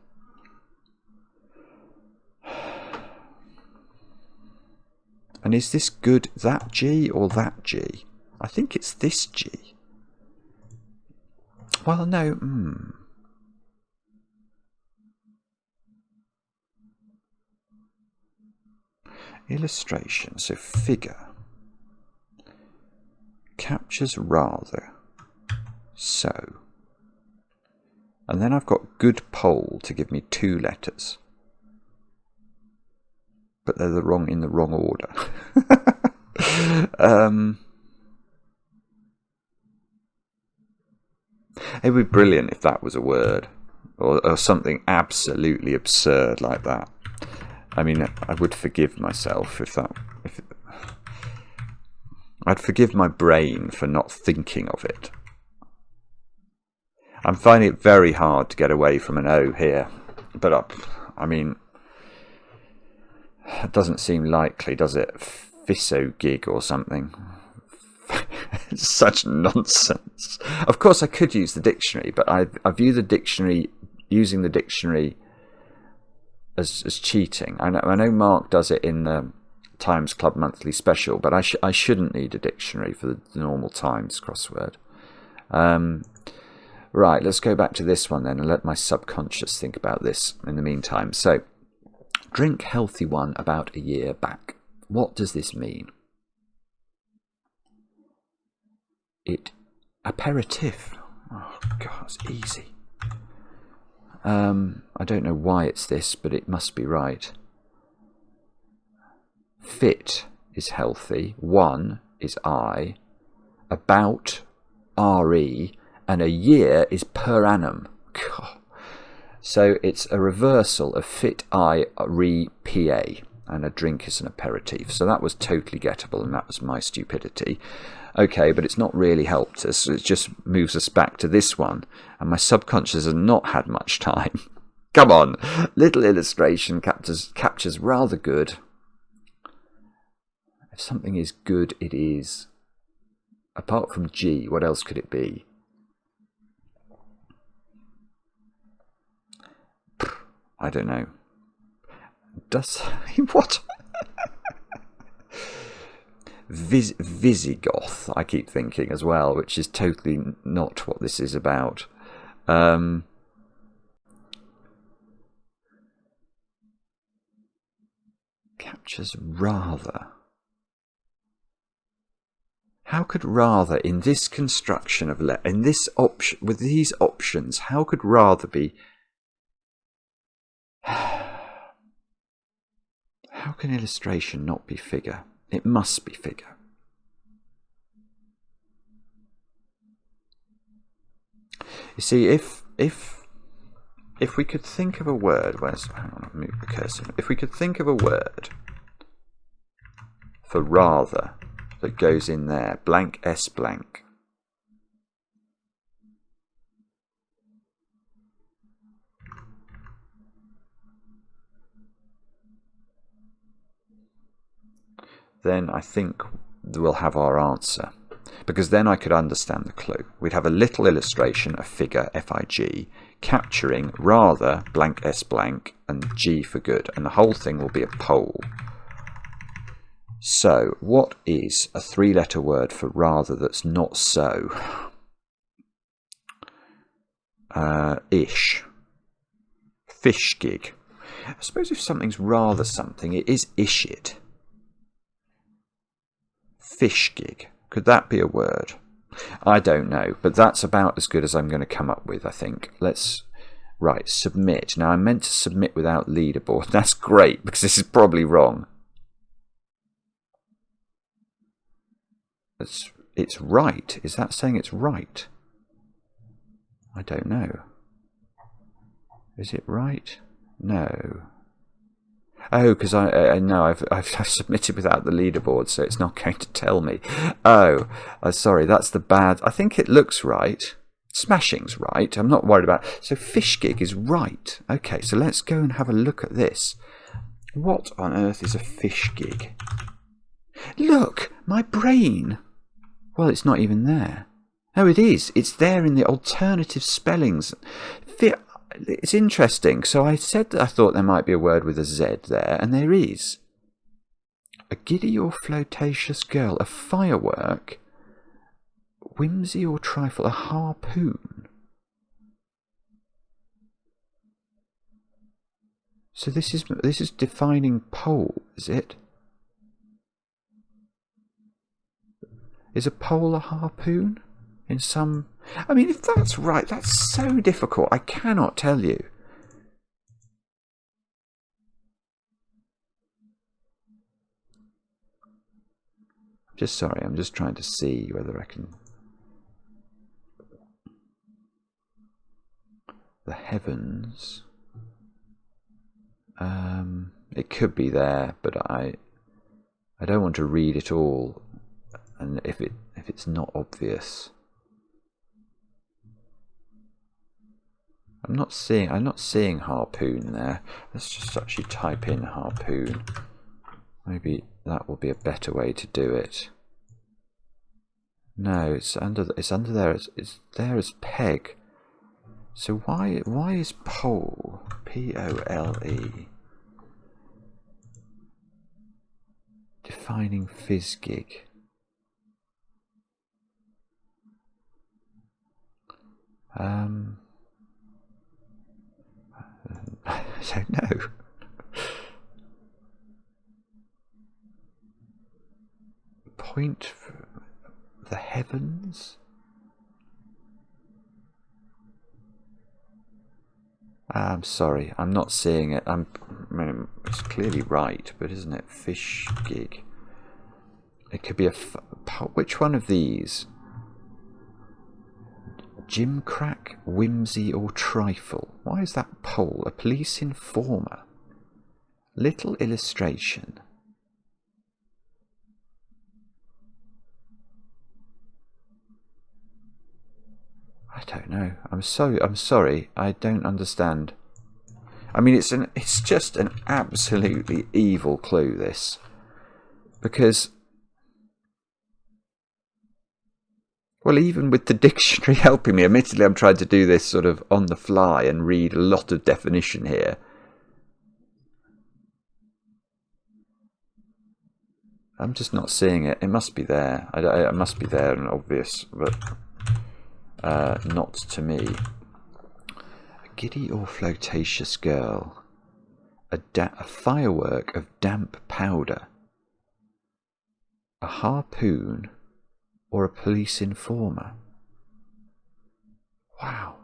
And is this good that G or that G? I think it's this G. Well, no. Illustration, so figure. Captures rather. So. And then I've got good pole to give me 2 letters. But they're in the wrong order. It would be brilliant if that was a word. Or something absolutely absurd like that. I mean, I would forgive myself I'd forgive my brain for not thinking of it. I'm finding it very hard to get away from an O here. But, I mean, it doesn't seem likely, does it? Fisso gig or something. Such nonsense. Of course, I could use the dictionary, but I view the dictionary, using the dictionary as cheating. I know Mark does it in the Times Club Monthly Special, but I shouldn't need a dictionary for the normal Times crossword. Right, let's go back to this one then and let my subconscious think about this in the meantime. So, drink healthy one about a year back. What does this mean? Aperitif. Oh, God, it's easy. I don't know why it's this, but it must be right. Fit is healthy. One is I. About, RE. And a year is per annum. God. So it's a reversal of fit I, re, PA. And a drink is an aperitif. So that was totally gettable, and that was my stupidity. Okay, but it's not really helped us. It just moves us back to this one. And my subconscious has not had much time. Come on. Little illustration captures rather good. If something is good, it is. Apart from G, what else could it be? I don't know. What? Visigoth, I keep thinking as well, which is totally not what this is about. Captures rather. How could rather, in this construction of in this option, with these options, how could rather be? How can illustration not be figure? It must be figure. You see, if we could think of a word, hang on, I'll move the cursor. If we could think of a word for rather that goes in there? Blank S blank. Then I think we'll have our answer, because then I could understand the clue. We'd have a little illustration, a figure, FIG, capturing rather, blank S blank, and G for good, and the whole thing will be a pole. So, what is a three-letter word for rather that's not so? Ish. Fish gig. I suppose if something's rather something, it is ish-it. Fish gig. Could that be a word? I don't know, but that's about as good as I'm going to come up with, I think. Right, submit. Now, I meant to submit without leaderboard. That's great, because this is probably wrong. It's right. Is that saying it's right? I don't know. Is it right? No. Oh, because I know I've submitted without the leaderboard, so it's not going to tell me. Oh, sorry, that's the bad. I think it looks right. Smashing's right. I'm not worried about it. So fish gig is right. Okay, so let's go and have a look at this. What on earth is a fish gig? Look, my brain. Well, it's not even there. Oh, it is. It's there in the alternative spellings. It's interesting. So I said that I thought there might be a word with a Z there, and there is. A giddy or flirtatious girl, a firework, whimsy or trifle, a harpoon. So this is defining pole, is it? Is a pole a harpoon? In some... I mean, if that's right, that's so difficult. I cannot tell you. I'm just trying to see whether I can... The heavens... it could be there, but I don't want to read it all, and if it's not obvious... I'm not seeing harpoon there. Let's just actually type in harpoon. Maybe that will be a better way to do it. No, it's under there. It's there as peg. So why is pole? P-O-L-E. Defining fizz gig. I don't know. Point for the heavens. I'm sorry, I'm not seeing it. I mean, it's clearly right, but isn't it? Fish gig. It could be a... Which one of these? Gimcrack, whimsy or trifle. Why is that pole? A police informer. Little illustration. I don't know. I'm sorry. I don't understand. I mean, it's just an absolutely evil clue, this. Because... Well, even with the dictionary helping me, admittedly I'm trying to do this sort of on the fly and read a lot of definition here. I'm just not seeing it. It must be there. It must be there and obvious, but not to me. A giddy or flirtatious girl. A firework of damp powder. A harpoon. Or a police informer. Wow.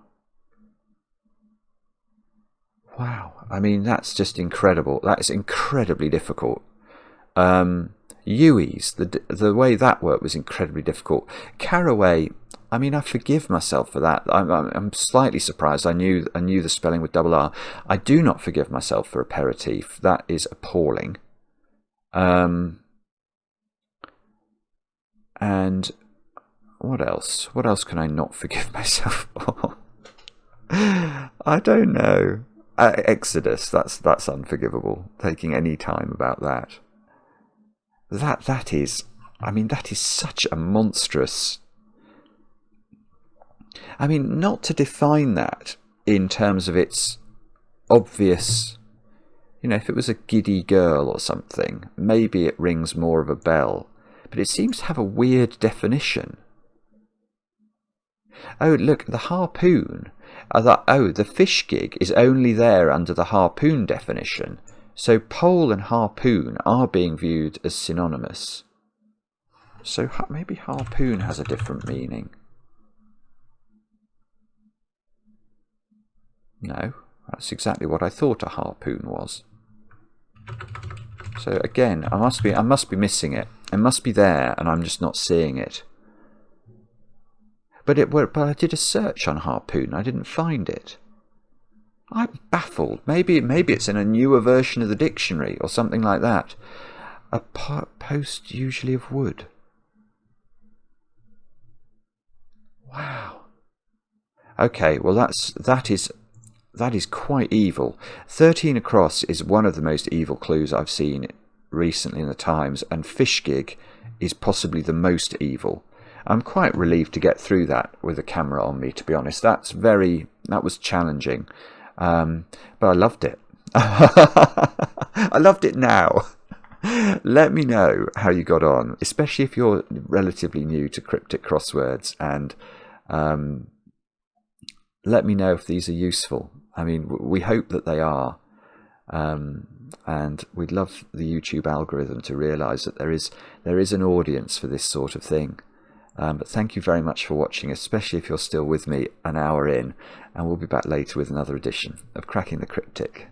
Wow. I mean, that's just incredible. That is incredibly difficult. Uis, the way that worked was incredibly difficult. Caraway, I mean, I forgive myself for that. I'm slightly surprised. I knew the spelling with double R. I do not forgive myself for aperitif. That is appalling. And what else? What else can I not forgive myself for? I don't know. Exodus, that's unforgivable. Taking any time about that. That is, I mean, that is such a monstrous. I mean, not to define that in terms of its obvious, you know, if it was a giddy girl or something, maybe it rings more of a bell. But it seems to have a weird definition. Oh, look, the harpoon. The fish gig is only there under the harpoon definition. So pole and harpoon are being viewed as synonymous. So maybe harpoon has a different meaning. No, that's exactly what I thought a harpoon was. So again, I must be missing it. It must be there, and I'm just not seeing it. But I did a search on harpoon. I didn't find it. I'm baffled. Maybe it's in a newer version of the dictionary or something like that. A post usually of wood. Wow. Okay, well that is quite evil. 13 across is one of the most evil clues I've seen recently in the Times, and fish gig is possibly the most evil. I'm quite relieved to get through that with a camera on me, to be honest. That was challenging, but I loved it. I loved it now. Let me know how you got on, especially if you're relatively new to cryptic crosswords, and let me know if these are useful. I mean, we hope that they are, and we'd love the YouTube algorithm to realise that there is an audience for this sort of thing. But thank you very much for watching, especially if you're still with me an hour in, and we'll be back later with another edition of Cracking the Cryptic.